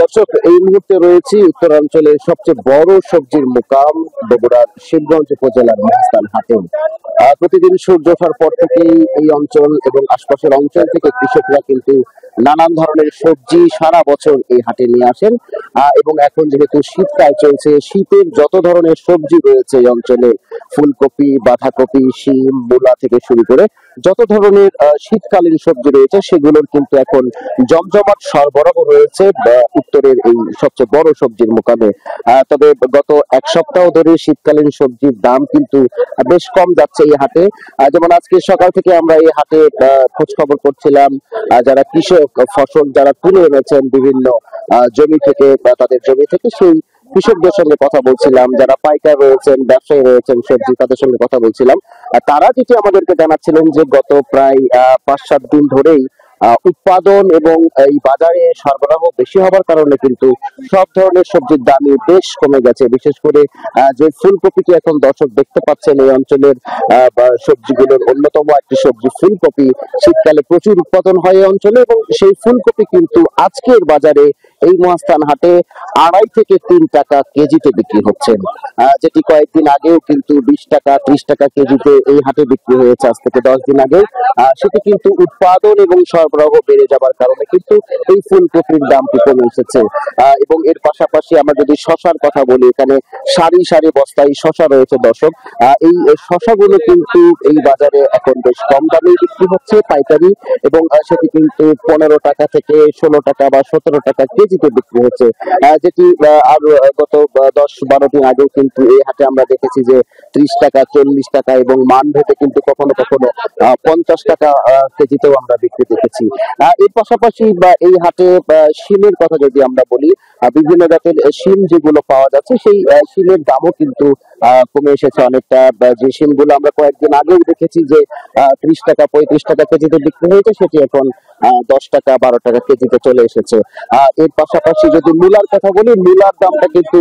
দর্শক, এই মুহূর্তে রয়েছি উত্তরাঞ্চলের সবচেয়ে বড় সবজির মুকাম বগুড়ার শিবগঞ্জ উপজেলার মহাস্থান হাটে। প্রতিদিন সূর্য ওঠার পর থেকেই এই অঞ্চল এবং আশপাশের অঞ্চল থেকে কৃষকরা কিন্তু নানান ধরনের সবজি সারা বছর এই হাটে নিয়ে আসেন। এবং এখন যেহেতু শীতকাল চলছে, শীতের যত ধরনের সবজি রয়েছে এই অঞ্চলে, ফুলকপি, বাঁধাকপি, শিম, মূলা থেকে শুরু করে যত ধরনের শীতকালীন সবজি রয়েছে সেগুলোর কিন্তু এখন জমজমাট সরবরাহ রয়েছে উত্তরের এই সবচেয়ে বড় সবজির মোকামে। তবে গত এক সপ্তাহ ধরে শীতকালীন সবজির দাম কিন্তু বেশ কম যাচ্ছে এই হাটে। যেমন আজকে সকাল থেকে আমরা এই হাটে খোঁজ খবর করছিলাম। যারা কৃষক ফসল যারা তুলে এনেছেন বিভিন্ন জমি থেকে বা তাদের জমি থেকে, সেই কৃষকদের সঙ্গে কথা বলছিলাম। যারা পাইকার রয়েছেন, ব্যবসায়ী রয়েছেন সবজি, তাদের সঙ্গে কথা বলছিলাম। তারা যেটি আমাদেরকে জানাচ্ছিলেন যে গত প্রায় 5-7 দিন ধরেই উৎপাদন এবং এই বাজারে সরবরাহ বেশি হওয়ার কারণে কিন্তু সব ধরনের সবজির দামই বেশ কমে গেছে। বিশেষ করে যে ফুলকপিটি এখন দর্শক দেখতে পাচ্ছেন, এই অঞ্চলের সবজিগুলোর অন্যতম একটি সবজি ফুলকপি। শীতকালে প্রচুর উৎপাদন হয় এই অঞ্চলে এবং সেই ফুলকপি কিন্তু আজকের বাজারে এই মহাস্থান হাটে 2.5 থেকে 3 টাকা কেজিতে বিক্রি হচ্ছে। যেটি কয়েকদিন আগেও কিন্তু 20 টাকা 30 টাকা কেজিতে এই হাটে বিক্রি হয়েছে আজ থেকে 10 দিন আগে। সেটি কিন্তু উৎপাদন এবং সরবরাহ বেড়ে যাবার কারণে কিন্তু এই ফুলকপির দামটি কমে এসেছে। এবং এর পাশাপাশি আমরা যদি শশার কথা বলি, এখানে সারি সারি বস্তায় শশা রয়েছে দর্শক। এই শশাগুলো কিন্তু এই বাজারে এখন বেশ কম দামে বিক্রি হচ্ছে পাইকারি, এবং সেটি কিন্তু 15 টাকা থেকে 16 টাকা বা 17 টাকা কেজিতে বিক্রি হচ্ছে। যেটি আর গত 10-12 দিন আগেও কিন্তু এই হাটে আমরা দেখেছি যে 30 টাকা 40 টাকা এবং মানভেদে কিন্তু কখনো কখনো 50 টাকা কেজিতেও আমরা বিক্রি দেখেছি। এর পাশাপাশি বা এই হাটে শিমের কথা যদি আমরা বলি, বিভিন্ন জাতের শিম যেগুলো পাওয়া যাচ্ছে সেই শিমের দামও কিন্তু কমে এসেছে অনেকটা। যে শিমগুলো আমরা কয়েকদিন আগেও দেখেছি যে 30 টাকা 35 টাকা কেজিতে বিক্রি হয়েছে, সেটি এখন 10 টাকা 12 টাকা কেজিতে চলে এসেছে। এর পাশাপাশি যদি মূলার কথা বলি, মূলার দামটা কিন্তু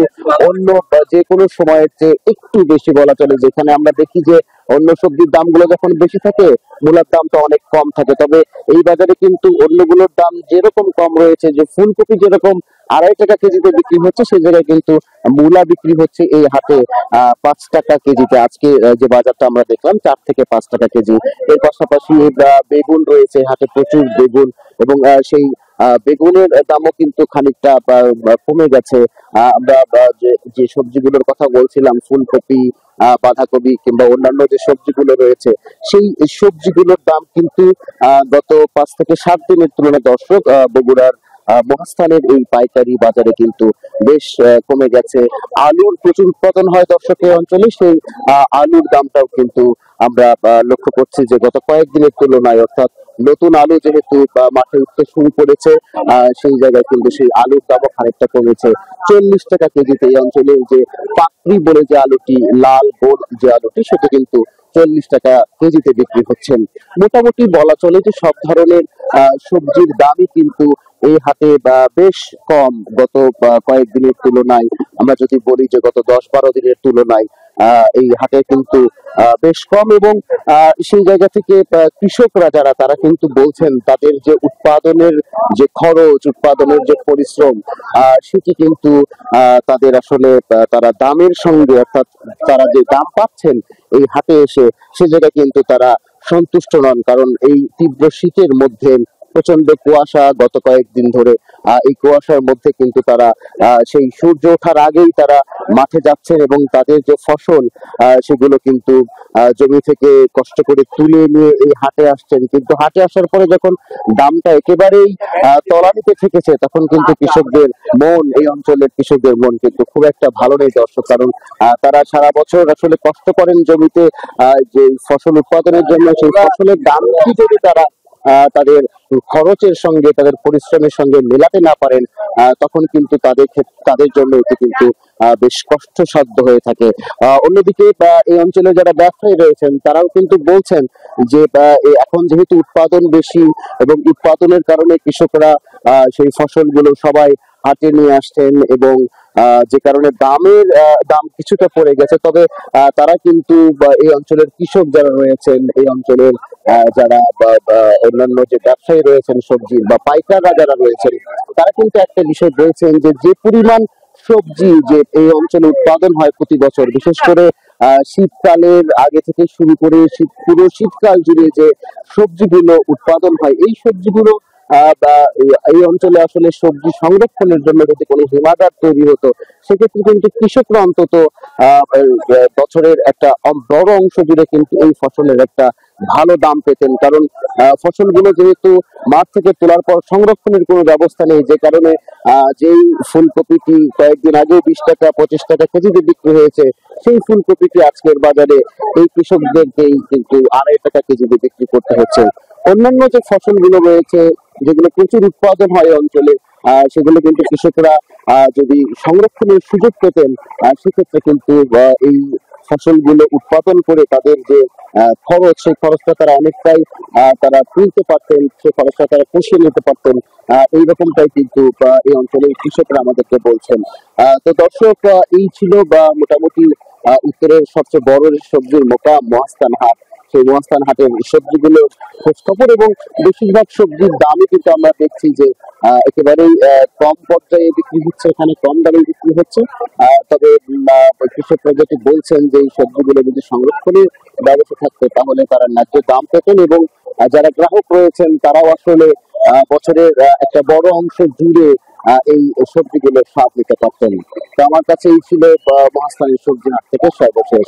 অন্য যে কোনো সময়ের চেয়ে একটু বেশি বলা চলে। যেখানে আমরা দেখি যে অন্য সবজির দামগুলো যখন বেশি থাকে, মূলার দামটা অনেক কম থাকে। তবে এই বাজারে কিন্তু অন্যগুলোর দাম যেরকম কম রয়েছে, যে ফুলকপি যেরকম 2.5 টাকা কেজিতে বিক্রি হচ্ছে, সেই জায়গায় কিন্তু মূলা বিক্রি হচ্ছে এই হাটে 5 টাকা কেজিতে। আজকে যে বাজারটা আমরা দেখলাম 4 থেকে 5 টাকা কেজি। এর পাশাপাশি বেগুন রয়েছে হাটে, প্রচুর বেগুন, এবং সেই বেগুনের দামও কিন্তু খানিকটা কমে গেছে। আমরা যে সবজিগুলোর কথা বলছিলাম, ফুলকপি, বাঁধাকপি কিংবা অন্যান্য যে সবজিগুলো রয়েছে, সেই সবজিগুলোর দাম কিন্তু গত 5 থেকে 7 দিনের তুলনায় দর্শক বগুড়ার মহাস্থানের এই পাইকারি বাজারে কিন্তু বেশ কমে গেছে। আলুর প্রচুর উৎপাদন হয় দর্শকের অঞ্চলে, সেই আলুর দামটাও কিন্তু আমরা লক্ষ্য করছি যে গত কয়েকদিনের তুলনায়, অর্থাৎ নতুন আলু যেহেতু মাঠে উঠতে শুরু করেছে, সেই জায়গায় কিন্তু সেই আলুর দামও খানিকটা কমেছে। 40 টাকা কেজিতে এই অঞ্চলে যে পাকড়ি বলে যে আলুটি, লাল গোল যে আলুটি, সেটি কিন্তু 40 টাকা কেজিতে বিক্রি হচ্ছেন। মোটামুটি বলা চলে যে সব ধরনের সবজির দামই কিন্তু এই হাটে বেশ কম গত কয়েকদিনের তুলনায়। আমরা যদি বলি যে গত 10-12 দিনের তুলনায় এই হাটে কিন্তু বেশ কম, এবং সেই জায়গা থেকে কৃষকরা যারা, তারা কিন্তু বলছেন তাদের যে উৎপাদনের যে খরচ, উৎপাদনের যে পরিশ্রম, সেটি কিন্তু তাদের আসলে তারা দামের সঙ্গে, অর্থাৎ তারা যে দাম পাচ্ছেন এই হাটে এসে, সে জায়গায় কিন্তু তারা সন্তুষ্ট নন। কারণ এই তীব্র শীতের মধ্যে প্রচন্ড কুয়াশা গত কয়েকদিন ধরে, এই কুয়াশার মধ্যে কিন্তু তারা সেই সূর্য ওঠার আগেই তারা মাঠে যাচ্ছেন এবং তাদের যে ফসল সেগুলো কিন্তু জমি থেকে কষ্ট করে তুলে নিয়ে এই হাটে আসছেন। কিন্তু হাটে আসার পরে যখন দামটা একেবারেই তলানিতে ঠেকেছে, তখন কিন্তু কৃষকদের মন, এই অঞ্চলের কৃষকদের মন কিন্তু খুব একটা ভালো নেই দর্শক। কারণ তারা সারা বছর আসলে কষ্ট করেন জমিতে যে ফসল উৎপাদনের জন্য, সেই ফসলের দামটি যদি তারা তাদের খরচের সঙ্গে, তাদের পরিশ্রমের সঙ্গে মেলাতে না পারেন, তখন কিন্তু তাদের জন্য এটি কিন্তু বেশ কষ্টসাধ্য হয়ে থাকে। অন্যদিকে এই অঞ্চলে যারা ব্যবসায়ী রয়েছেন, তারাও কিন্তু বলছেন যে এখন যেহেতু উৎপাদন বেশি এবং উৎপাদনের কারণে কৃষকরা সেই ফসলগুলো সবাই হাটে নিয়ে আসছেন এবং যে কারণে দাম কিছুটা পড়ে গেছে। তবে তারা কিন্তু এই অঞ্চলের কৃষক যারা রয়েছেন, এই অঞ্চলের যারা অন্যান্য যে ব্যবসায়ী রয়েছেন সবজির বা পাইকাররা যারা রয়েছেন, তারা কিন্তু একটা বিষয় বলছেন যে যে পরিমাণ সবজি যে এই অঞ্চলে উৎপাদন হয় প্রতি বছর, বিশেষ করে শীতকালের আগে থেকে শুরু করে পুরো শীতকাল জুড়ে যে সবজিগুলো উৎপাদন হয়, এই সবজিগুলো বা এই অঞ্চলে আসলে সবজি সংরক্ষণের জন্য যদি কোনো হিমাগার তৈরি হতো, সেক্ষেত্রে কিন্তু কৃষকরা অন্তত বছরের একটা বড় অংশ জুড়ে কিন্তু এই ফসলের একটা ভালো দাম পেতেন। কারণ ফসলগুলো যেহেতু মাঠ থেকে তোলার পর সংরক্ষণের কোনো ব্যবস্থা নেই, যে কারণে যেই ফুলকপিটি কয়েকদিন আগেও 20 টাকা 25 টাকা কেজিতে বিক্রি হয়েছে, সেই ফুলকপিটি আজকের বাজারে এই কৃষকদেরকেই কিন্তু 2.5 টাকা কেজিতে বিক্রি করতে হচ্ছে। অন্যান্য যে ফসলগুলো রয়েছে, যেগুলো প্রচুর উৎপাদন হয় এই অঞ্চলে, সেগুলো কিন্তু কৃষকরা যদি সংরক্ষণের সুযোগ পেতেন, সেক্ষেত্রে কিন্তু এই ফসলগুলো উৎপাদন করে তাদের যে খরচ, সেই খরচটা তারা অনেকটাই তারা তুলতে পারতেন, সেই খরচটা তারা পুষিয়ে নিতে পারতেন। এইরকমটাই কিন্তু এই অঞ্চলের কৃষকরা আমাদেরকে বলছেন। তো দর্শক, এই ছিল মোটামুটি উত্তরের সবচেয়ে বড় সবজির মোকাম মহাস্থান হাট। সেই মহাস্থান হাটের সবজিগুলো খোঁজ খবর এবং বেশিরভাগ সবজির দামই কিন্তু আমরা দেখছি যে একেবারেই কম পর্যায়ে বিক্রি হচ্ছে, এখানে কম দামে বিক্রি হচ্ছে। তবে কৃষকরা যেটি বলছেন যে এই সবজিগুলো যদি সংরক্ষণের ব্যবস্থা থাকতো, তাহলে তারা ন্যায্য দাম পেতেন এবং যারা গ্রাহক রয়েছেন তারাও আসলে বছরের একটা বড় অংশ জুড়ে এই সবজিগুলোর স্বাদ নিতে পারতেন। তো আমার কাছে এই ছিল মহাস্থানের সবজি হাট থেকে সর্বশেষ।